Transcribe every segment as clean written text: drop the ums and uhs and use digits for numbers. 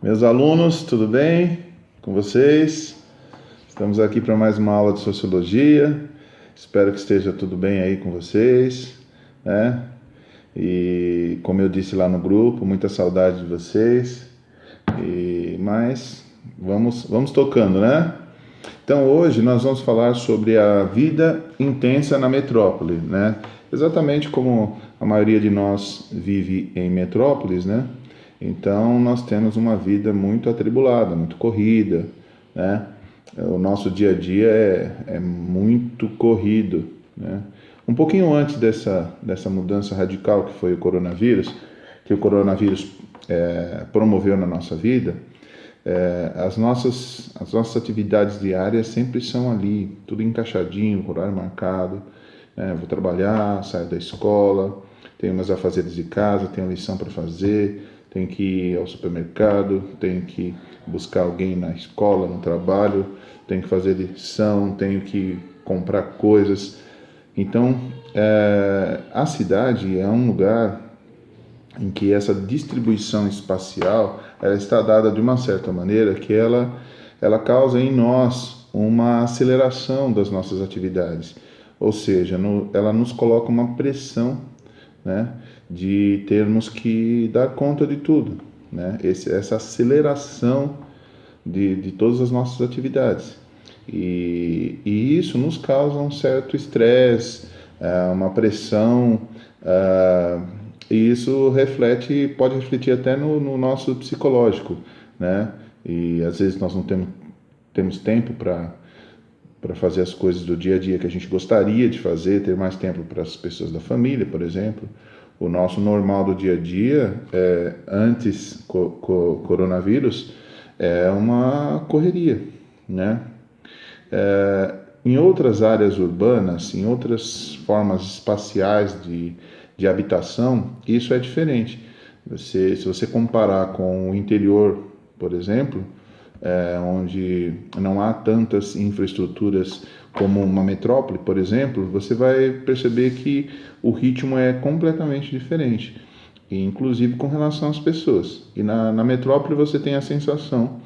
Meus alunos, tudo bem com vocês? Estamos aqui para mais uma aula de Sociologia. Espero que esteja tudo bem aí com vocês, né? E como eu disse lá no grupo, muita saudade de vocês. Mas vamos tocando, né? Então hoje nós vamos falar sobre a vida intensa na metrópole, né? Exatamente como a maioria de nós vive em metrópoles, né? Então nós temos uma vida muito atribulada, muito corrida, né? O nosso dia a dia é muito corrido, né? Um pouquinho antes dessa mudança radical que foi o coronavírus, que o coronavírus promoveu na nossa vida, as nossas atividades diárias sempre são ali, tudo encaixadinho, com horário marcado, né? Vou trabalhar, saio da escola, tenho meus afazeres de casa, tenho lição para fazer, tenho que ir ao supermercado, tenho que buscar alguém na escola, no trabalho, tenho que fazer lição, tenho que comprar coisas. Então, a cidade é um lugar em que essa distribuição espacial ela está dada de uma certa maneira que ela causa em nós uma aceleração das nossas atividades, ou seja, ela nos coloca uma pressão, né, de termos que dar conta de tudo, né, essa aceleração de todas as nossas atividades. E isso nos causa um certo estresse, uma pressão, e isso pode refletir até no nosso psicológico, né? E às vezes nós não temos tempo para fazer as coisas do dia a dia que a gente gostaria de fazer, ter mais tempo para as pessoas da família, por exemplo. O nosso normal do dia a dia, antes coronavírus, é uma correria, né? Em outras áreas urbanas, em outras formas espaciais de habitação, isso é diferente. Se você comparar com o interior, por exemplo, onde não há tantas infraestruturas como uma metrópole, por exemplo, você vai perceber que o ritmo é completamente diferente, inclusive com relação às pessoas. E na metrópole você tem a sensação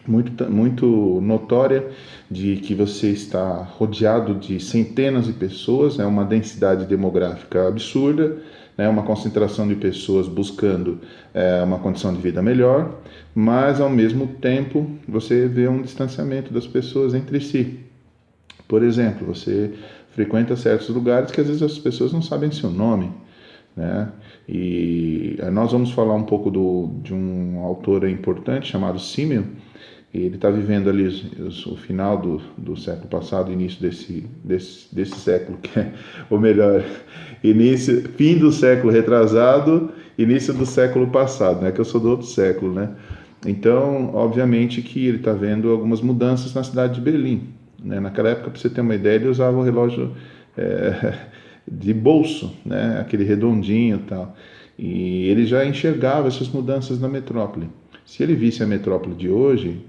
muito notória de que você está rodeado de centenas de pessoas, é uma densidade demográfica absurda, né, uma concentração de pessoas buscando uma condição de vida melhor, mas ao mesmo tempo você vê um distanciamento das pessoas entre si. Por exemplo, você frequenta certos lugares que às vezes as pessoas não sabem seu nome, né? E nós vamos falar um pouco de um autor importante chamado Simmel. Ele está vivendo ali o final do século passado, início desse século, que é, ou melhor, fim do século retrasado, início do século passado, né? Que eu sou do outro século, né? Então, obviamente que ele está vendo algumas mudanças na cidade de Berlim, né? Naquela época, para você ter uma ideia, ele usava o relógio de bolso, né? Aquele redondinho e tal. E ele já enxergava essas mudanças na metrópole. Se ele visse a metrópole de hoje,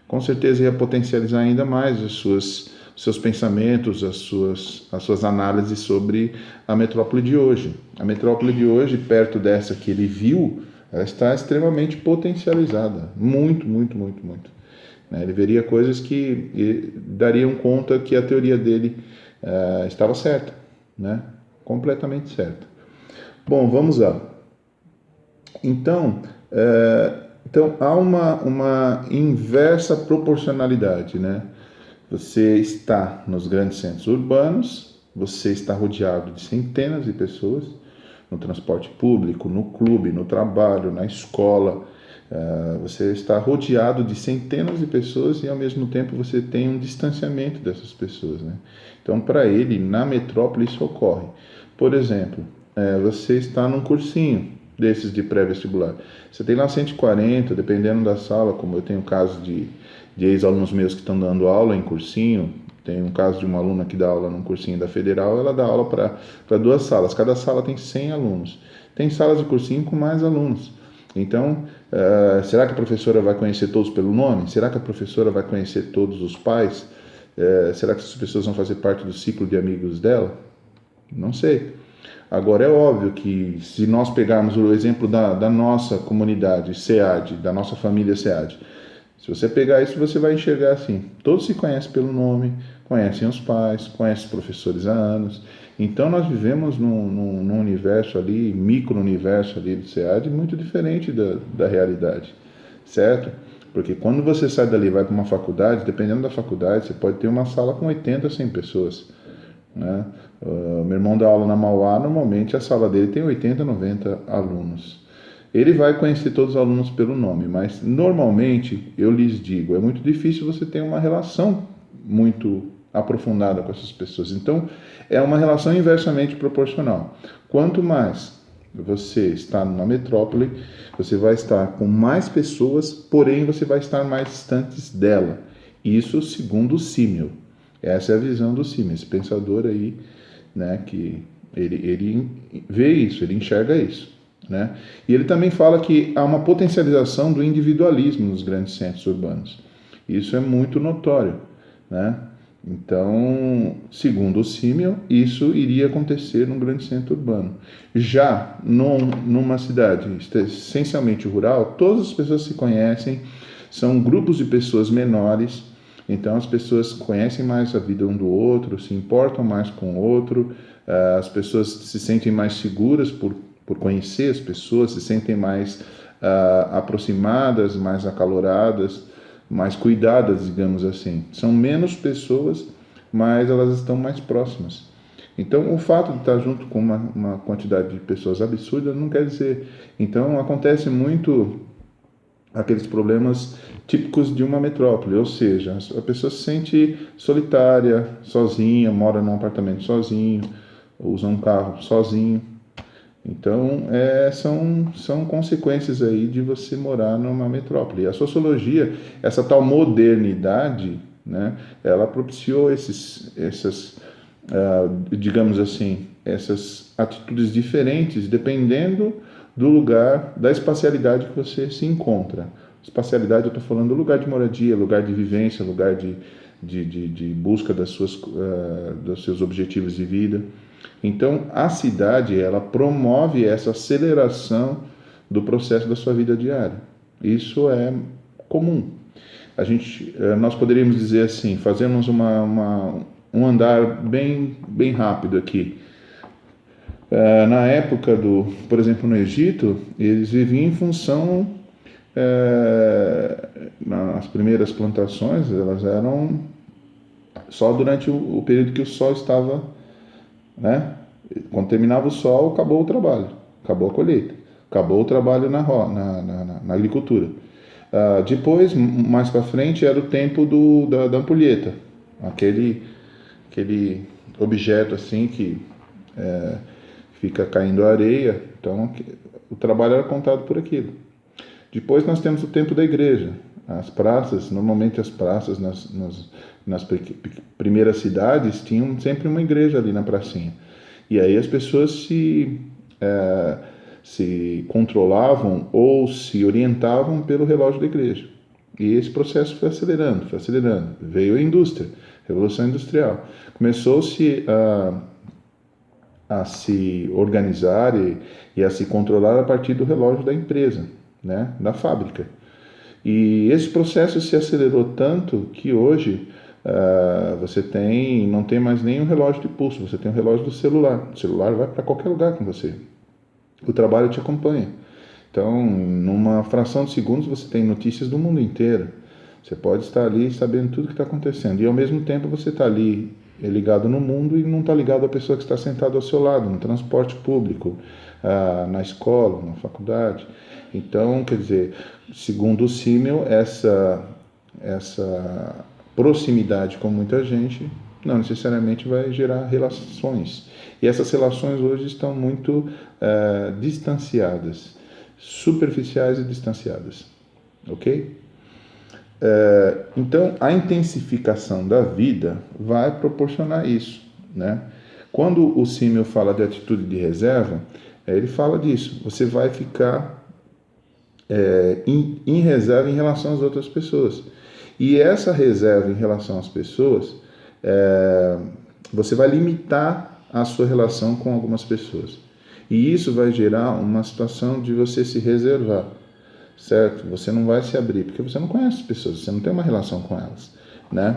com certeza ia potencializar ainda mais os seus pensamentos, as suas análises sobre a metrópole de hoje. A metrópole de hoje, perto dessa que ele viu, ela está extremamente potencializada. Muito, muito, muito, muito. Ele veria coisas que dariam conta que a teoria dele estava certa, né? Completamente certa. Bom, vamos lá. Então há uma inversa proporcionalidade, né? Você está nos grandes centros urbanos, você está rodeado de centenas de pessoas no transporte público, no clube, no trabalho, na escola. Você está rodeado de centenas de pessoas e ao mesmo tempo você tem um distanciamento dessas pessoas, né? Então, para ele, na metrópole isso ocorre. Por exemplo, você está num cursinho desses de pré-vestibular. Você tem lá 140, dependendo da sala, como eu tenho casos de ex-alunos meus que estão dando aula em cursinho. Tem um caso de uma aluna que dá aula num cursinho da Federal, ela dá aula para 2 salas, cada sala tem 100 alunos. Tem salas de cursinho com mais alunos. Então, será que a professora vai conhecer todos pelo nome? Será que a professora vai conhecer todos os pais? Será que essas pessoas vão fazer parte do ciclo de amigos dela? Não sei. Agora, é óbvio que se nós pegarmos o exemplo da nossa comunidade SEAD, da nossa família SEAD, se você pegar isso, você vai enxergar assim, todos se conhecem pelo nome, conhecem os pais, conhecem os professores há anos. Então, nós vivemos num universo ali, micro-universo ali do SEAD, muito diferente da realidade, certo? Porque quando você sai dali e vai para uma faculdade, dependendo da faculdade, você pode ter uma sala com 80, 100 pessoas, né? Meu irmão dá aula na Mauá, normalmente a sala dele tem 80, 90 alunos. Ele vai conhecer todos os alunos pelo nome, mas normalmente, eu lhes digo, é muito difícil você ter uma relação muito aprofundada com essas pessoas. Então, é uma relação inversamente proporcional. Quanto mais você está numa metrópole, você vai estar com mais pessoas, porém você vai estar mais distantes dela. Isso segundo o Simmel. Essa é a visão do Simmel, esse pensador aí, né, que ele vê isso, ele enxerga isso, né? E ele também fala que há uma potencialização do individualismo nos grandes centros urbanos. Isso é muito notório, né? Então, segundo o Simmel, isso iria acontecer num grande centro urbano. Já numa cidade essencialmente rural, todas as pessoas se conhecem, são grupos de pessoas menores, então as pessoas conhecem mais a vida um do outro, se importam mais com o outro, as pessoas se sentem mais seguras por conhecer as pessoas, se sentem mais aproximadas, mais acaloradas, mais cuidadas, digamos assim. São menos pessoas, mas elas estão mais próximas. Então, o fato de estar junto com uma quantidade de pessoas absurda não quer dizer. Então, acontece muito aqueles problemas típicos de uma metrópole, ou seja, a pessoa se sente solitária, sozinha, mora num apartamento sozinho, usa um carro sozinho. Então, são consequências aí de você morar numa metrópole. E a sociologia, essa tal modernidade, né, ela propiciou digamos assim, essas atitudes diferentes, dependendo do lugar, da espacialidade que você se encontra. Espacialidade, eu estou falando do lugar de moradia, lugar de vivência, lugar de busca dos seus objetivos de vida. Então, a cidade, ela promove essa aceleração do processo da sua vida diária. Isso é comum. Nós poderíamos dizer assim, fazemos um andar bem rápido aqui. Na época por exemplo, no Egito, eles viviam em função, nas primeiras plantações, elas eram só durante o período que o sol estava, né? Quando terminava o sol, acabou o trabalho, acabou a colheita, acabou o trabalho na agricultura. Depois, mais para frente, era o tempo da ampulheta, aquele objeto assim que fica caindo a areia. Então, o trabalho era contado por aquilo. Depois nós temos o tempo da igreja. As praças, normalmente as praças nas primeiras cidades tinham sempre uma igreja ali na pracinha. E aí as pessoas se controlavam ou se orientavam pelo relógio da igreja. E esse processo foi acelerando. Veio a indústria, Revolução Industrial. Começou-se a se organizar e a se controlar a partir do relógio da empresa, né, da fábrica. E esse processo se acelerou tanto que hoje você não tem mais nem um relógio de pulso, você tem um relógio do celular. O celular vai para qualquer lugar com você. O trabalho te acompanha. Então, numa fração de segundos, você tem notícias do mundo inteiro. Você pode estar ali sabendo tudo que está acontecendo. E, ao mesmo tempo, você está ali ligado no mundo e não está ligado à pessoa que está sentada ao seu lado, no transporte público, na escola, na faculdade. Então, quer dizer, segundo o Simmel, essa proximidade com muita gente não necessariamente vai gerar relações. E essas relações hoje estão muito distanciadas, superficiais e distanciadas. Ok? Então, a intensificação da vida vai proporcionar isso, né? Quando o Simmel fala de atitude de reserva, ele fala disso. Você vai ficar em reserva em relação às outras pessoas. E essa reserva em relação às pessoas, você vai limitar a sua relação com algumas pessoas. E isso vai gerar uma situação de você se reservar, certo? Você não vai se abrir, porque você não conhece as pessoas, você não tem uma relação com elas, né?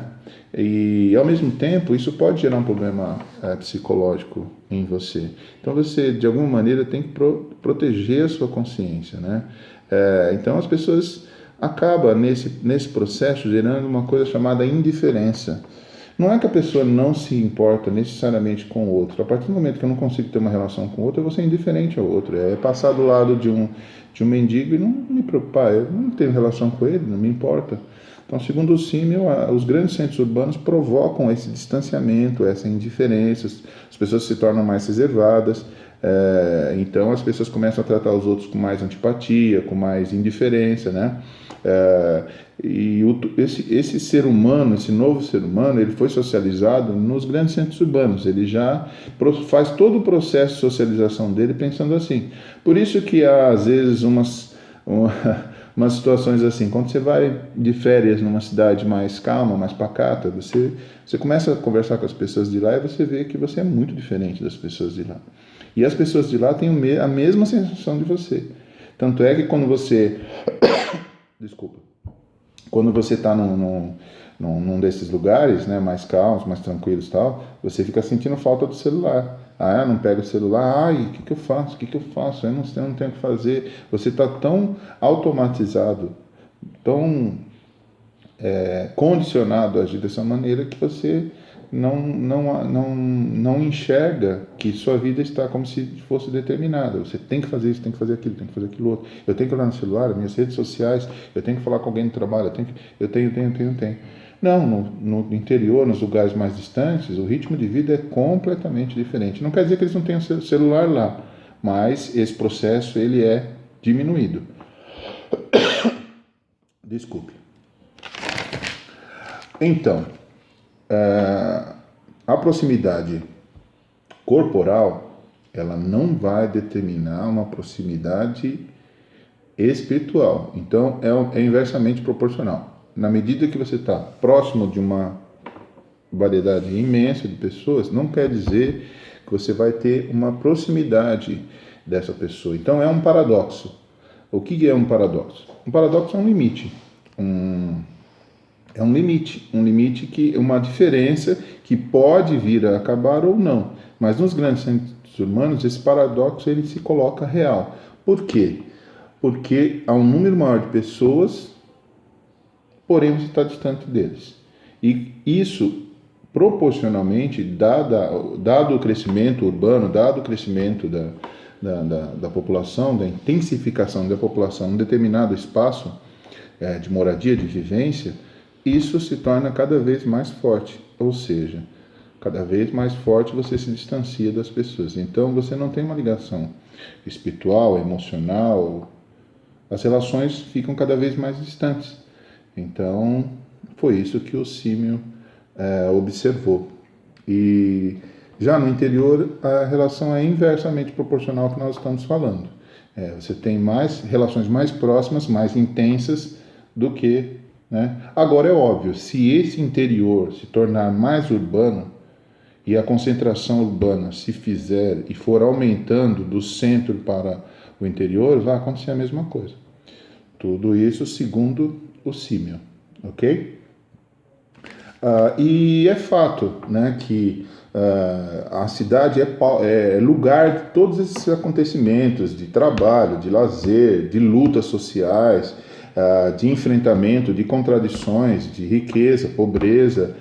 E, ao mesmo tempo, isso pode gerar um problema psicológico em você. Então, você, de alguma maneira, tem que proteger a sua consciência, né? Então, as pessoas acabam, nesse processo, gerando uma coisa chamada indiferença. Não é que a pessoa não se importa necessariamente com o outro. A partir do momento que eu não consigo ter uma relação com o outro, eu vou ser indiferente ao outro. É passar do lado de um mendigo e não me preocupar. Eu não tenho relação com ele, não me importa. Então, segundo o Simmel, os grandes centros urbanos provocam esse distanciamento, essa indiferença. As pessoas se tornam mais reservadas. Então, as pessoas começam a tratar os outros com mais antipatia, com mais indiferença, né? Esse ser humano, esse novo ser humano, ele foi socializado nos grandes centros urbanos. Ele já faz todo o processo de socialização dele pensando assim. Por isso que há, às vezes, umas situações assim. Quando você vai de férias numa cidade mais calma, mais pacata, você começa a conversar com as pessoas de lá e você vê que você é muito diferente das pessoas de lá. E as pessoas de lá têm a mesma sensação de você. Tanto é que quando você... Desculpa. Quando você está num desses lugares, né, mais calmos, mais tranquilos e tal, você fica sentindo falta do celular. Eu não pego o celular, o que eu faço? O que eu faço? Eu não tenho o que fazer. Você está tão automatizado, tão condicionado a agir dessa maneira que você não enxerga que sua vida está como se fosse determinada. Você tem que fazer isso, tem que fazer aquilo, tem que fazer aquilo outro. Eu tenho que olhar no celular, minhas redes sociais, eu tenho que falar com alguém no trabalho, eu tenho. Não, no interior, nos lugares mais distantes, o ritmo de vida é completamente diferente. Não quer dizer que eles não tenham celular lá, mas esse processo ele é diminuído. Desculpe. Então, a proximidade corporal, ela não vai determinar uma proximidade espiritual. Então, é inversamente proporcional. Na medida que você está próximo de uma variedade imensa de pessoas, não quer dizer que você vai ter uma proximidade dessa pessoa. Então, é um paradoxo. O que é um paradoxo? Um paradoxo é um limite. É um limite que uma diferença que pode vir a acabar ou não. Mas nos grandes centros urbanos esse paradoxo ele se coloca real. Por quê? Porque há um número maior de pessoas, porém você está distante deles. E isso proporcionalmente, dado o crescimento urbano, dado o crescimento da população, da intensificação da população em um determinado espaço de moradia, de vivência, isso se torna cada vez mais forte, ou seja, cada vez mais forte você se distancia das pessoas. Então você não tem uma ligação espiritual, emocional, as relações ficam cada vez mais distantes. Então foi isso que o Simmel observou. E já no interior a relação é inversamente proporcional ao que nós estamos falando. Você tem relações mais próximas, mais intensas do que... Né? Agora é óbvio, se esse interior se tornar mais urbano e a concentração urbana se fizer e for aumentando do centro para o interior, vai acontecer a mesma coisa. Tudo isso segundo o Simmel, ok? E é fato, né, que a cidade é lugar de todos esses acontecimentos de trabalho, de lazer, de lutas sociais, de enfrentamento, de contradições, de riqueza, pobreza,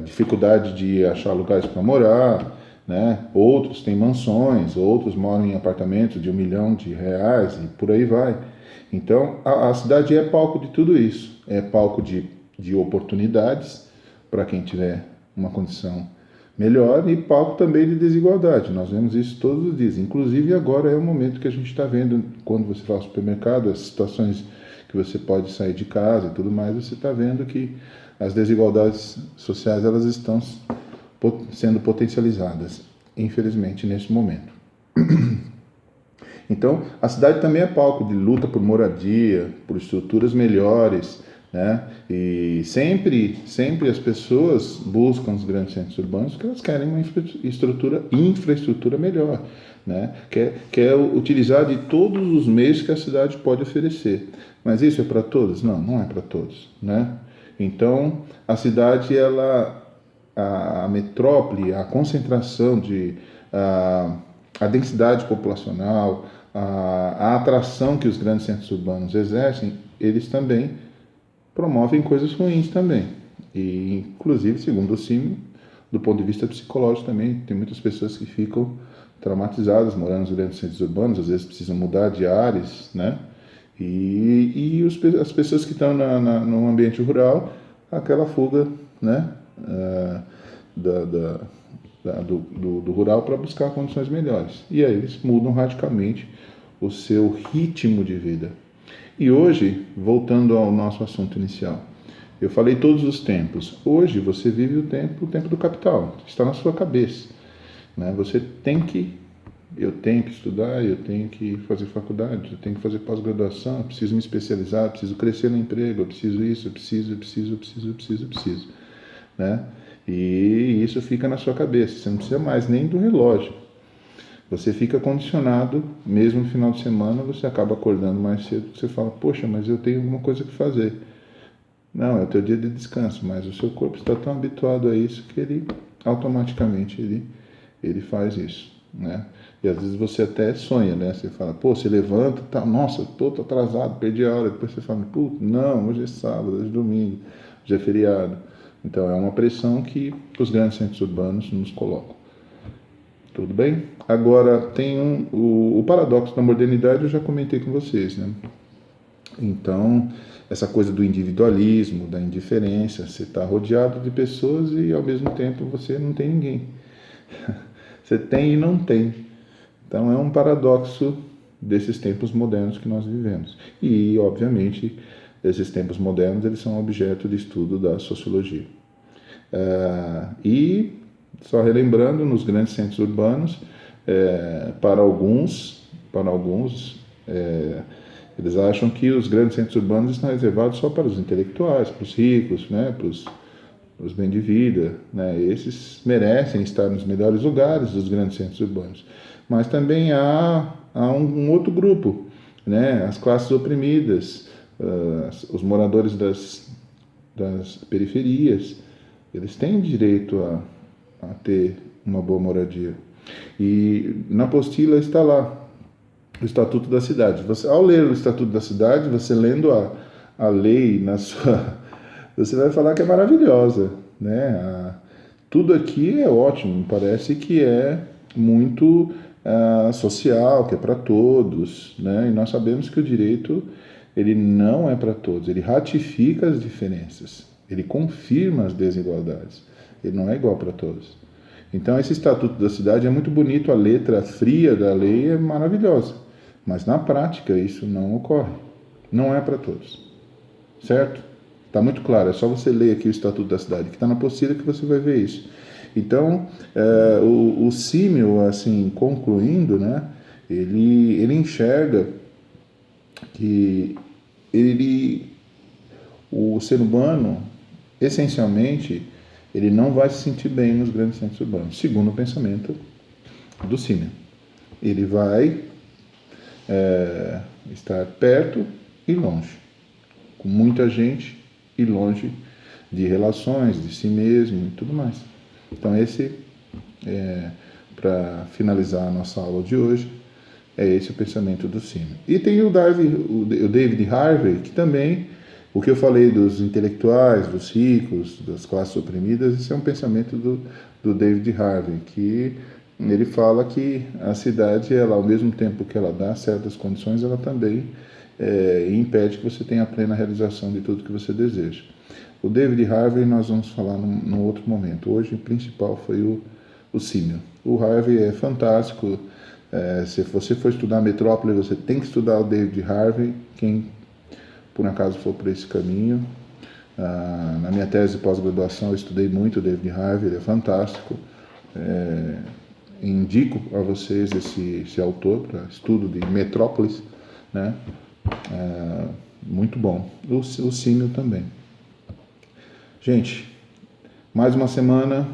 dificuldade de achar lugares para morar, né? Outros têm mansões, outros moram em apartamentos de R$1 milhão e por aí vai. Então, a cidade é palco de tudo isso, é palco de oportunidades para quem tiver uma condição melhor e palco também de desigualdade. Nós vemos isso todos os dias. Inclusive agora é o momento que a gente está vendo, quando você vai ao supermercado, as situações que você pode sair de casa e tudo mais, você está vendo que as desigualdades sociais elas estão sendo potencializadas, infelizmente, nesse momento. Então, a cidade também é palco de luta por moradia, por estruturas melhores, né? E sempre as pessoas buscam os grandes centros urbanos porque elas querem uma infraestrutura melhor, né? Quer utilizar de todos os meios que a cidade pode oferecer. Mas isso é para todos? Não, não é para todos, né? Então, a cidade, a metrópole, a concentração a densidade populacional, a atração que os grandes centros urbanos exercem, eles também promovem coisas ruins também. E, inclusive, segundo o CIMI, do ponto de vista psicológico também, tem muitas pessoas que ficam traumatizadas morando nos grandes centros urbanos, às vezes precisam mudar de áreas, né? As pessoas que estão no ambiente rural, aquela fuga, né? Da, da, do rural para buscar condições melhores. E aí eles mudam radicalmente o seu ritmo de vida. E hoje, voltando ao nosso assunto inicial, eu falei todos os tempos. Hoje você vive o tempo do capital, está na sua cabeça, né? Eu tenho que estudar, eu tenho que fazer faculdade, eu tenho que fazer pós-graduação, eu preciso me especializar, eu preciso crescer no emprego, eu preciso isso, eu preciso, né? E isso fica na sua cabeça, você não precisa mais nem do relógio. Você fica condicionado, mesmo no final de semana, você acaba acordando mais cedo, você fala, poxa, mas eu tenho alguma coisa que fazer. Não, é o teu dia de descanso, mas o seu corpo está tão habituado a isso que ele automaticamente ele faz isso, né? E às vezes você até sonha, né? Você fala, pô, você levanta, tá, nossa, tô atrasado, perdi a hora. Depois você fala, putz, não, hoje é sábado, hoje é domingo, hoje é feriado. Então é uma pressão que os grandes centros urbanos nos colocam. Tudo bem? Agora tem o paradoxo da modernidade, eu já comentei com vocês, né? Então, essa coisa do individualismo, da indiferença, você está rodeado de pessoas e ao mesmo tempo você não tem ninguém. Você tem e não tem. Então é um paradoxo desses tempos modernos que nós vivemos. E, obviamente, esses tempos modernos eles são objeto de estudo da sociologia. E, só relembrando, nos grandes centros urbanos, para alguns, eles acham que os grandes centros urbanos estão reservados só para os intelectuais, para os ricos, né, para os bem de vida, né? Esses merecem estar nos melhores lugares dos grandes centros urbanos. Mas também há um outro grupo, né? As classes oprimidas, os moradores das periferias, eles têm direito a ter uma boa moradia. E na apostila está lá o Estatuto da Cidade. Você, ao ler o Estatuto da Cidade, você lendo a lei na sua, você vai falar que é maravilhosa, né? Tudo aqui é ótimo, parece que é muito social, que é para todos, né? E nós sabemos que o direito ele não é para todos, ele ratifica as diferenças, ele confirma as desigualdades, ele não é igual para todos. Então esse Estatuto da Cidade é muito bonito, a letra fria da lei é maravilhosa, mas na prática isso não ocorre, não é para todos, certo? Está muito claro, é só você ler aqui o Estatuto da Cidade, que está na apostila, que você vai ver isso. Então, o Símil, assim, concluindo, né, ele enxerga que o ser humano, essencialmente, ele não vai se sentir bem nos grandes centros urbanos, segundo o pensamento do Símil. Ele vai estar perto e longe, com muita gente e longe de relações, de si mesmo e tudo mais. Então esse, para finalizar a nossa aula de hoje, é esse o pensamento do Símil. E tem o David Harvey, que também, o que eu falei dos intelectuais, dos ricos, das classes oprimidas, esse é um pensamento do David Harvey, que ele fala que a cidade, ela, ao mesmo tempo que ela dá certas condições, ela também impede que você tenha a plena realização de tudo que você deseja. O David Harvey nós vamos falar num outro momento. Hoje o principal foi o Símil. O Harvey é fantástico. Se você for estudar a metrópole, você tem que estudar o David Harvey. Quem por acaso for por esse caminho. Na minha tese de pós-graduação eu estudei muito o David Harvey, ele é fantástico. Indico a vocês esse autor para estudo de metrópoles, né? muito bom. O símil também. Gente, mais uma semana,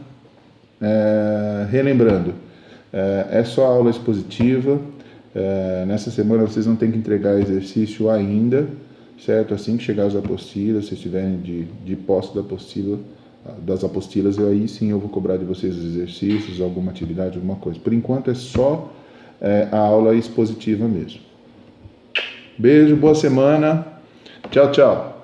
relembrando, é só aula expositiva. Nessa semana vocês não têm que entregar exercício ainda, certo? Assim que chegar as apostilas, se estiverem de posse das apostilas, aí sim eu vou cobrar de vocês os exercícios, alguma atividade, alguma coisa. Por enquanto é só a aula expositiva mesmo. Beijo, boa semana. Tchau, tchau.